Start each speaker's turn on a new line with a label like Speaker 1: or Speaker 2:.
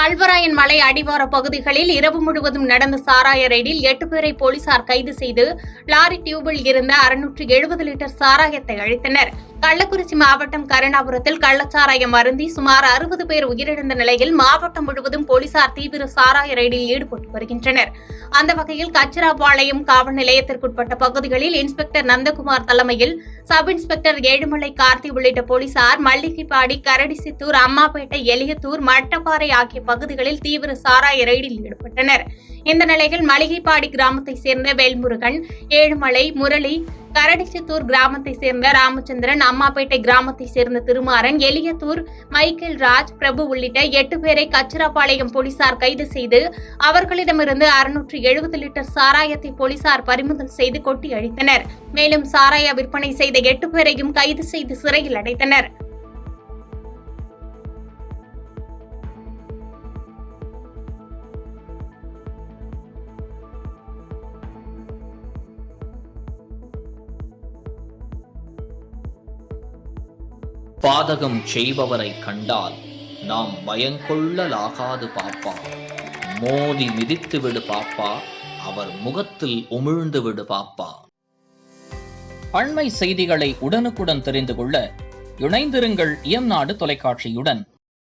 Speaker 1: கல்வராயன் மலை அடிவார பகுதிகளில் இரவு முழுவதும் நடந்த சாராய ரெய்டில் 8 பேரை போலீசார் கைது செய்து லாரி டியூபில் இருந்த 670 லிட்டர் சாராயத்தை அழித்தனர். கள்ளக்குறிச்சி மாவட்டம் கருணாபுரத்தில் கள்ளச்சாராயம் அருந்தி சுமார் 60 பேர் உயிரிழந்த நிலையில் மாவட்டம் முழுவதும் போலீசார் தீவிர சாராய ரெய்டில் ஈடுபட்டு வருகின்றனர். அந்த வகையில் கச்சிராபாளையம் காவல் நிலையத்திற்குட்பட்ட பகுதிகளில் இன்ஸ்பெக்டர் நந்தகுமார் தலைமையில் சப் இன்ஸ்பெக்டர் ஏழுமலை கார்த்தி உள்ளிட்ட போலீசார் மல்லிகைப்பாடி, கரடிசித்தூர், அம்மாப்பேட்டை, எலியத்தூர், மட்டப்பாறை ஆகிய பகுதிகளில் தீவிர சாராய ரெய்டில் ஈடுபட்டனர். இந்த நிலையில் மளிகைப்பாடி கிராமத்தைச் சேர்ந்த வேல்முருகன், ஏழுமலை, முரளி, கரடிச்சித்தூர் கிராமத்தைச் சேர்ந்த ராமச்சந்திரன், அம்மாப்பேட்டை கிராமத்தைச் சேர்ந்த திருமாறன், எலியத்தூர் மைக்கேல் ராஜ், பிரபு உள்ளிட்ட 8 பேரை கச்சிராபாளையம் போலீசார் கைது செய்து அவர்களிடமிருந்து 670 லிட்டர் சாராயத்தை போலீசார் பறிமுதல் செய்து கொட்டி அழித்தனர். மேலும் சாராய விற்பனை செய்த 8 பேரையும் கைது செய்து சிறையில் அடைத்தனர்.
Speaker 2: பாதகம் செய்பவரை கண்டால் நாம் பயங்கொள்ளலாகாது பாப்பா. மோதி மிதித்து விடு பாப்பா, அவர் முகத்தில் உமிழ்ந்து விடு பாப்பா. அண்மை செய்திகளை உடனுக்குடன் தெரிந்து கொள்ள இணைந்திருங்கள் இயம்நாடு தொலைக்காட்சியுடன்.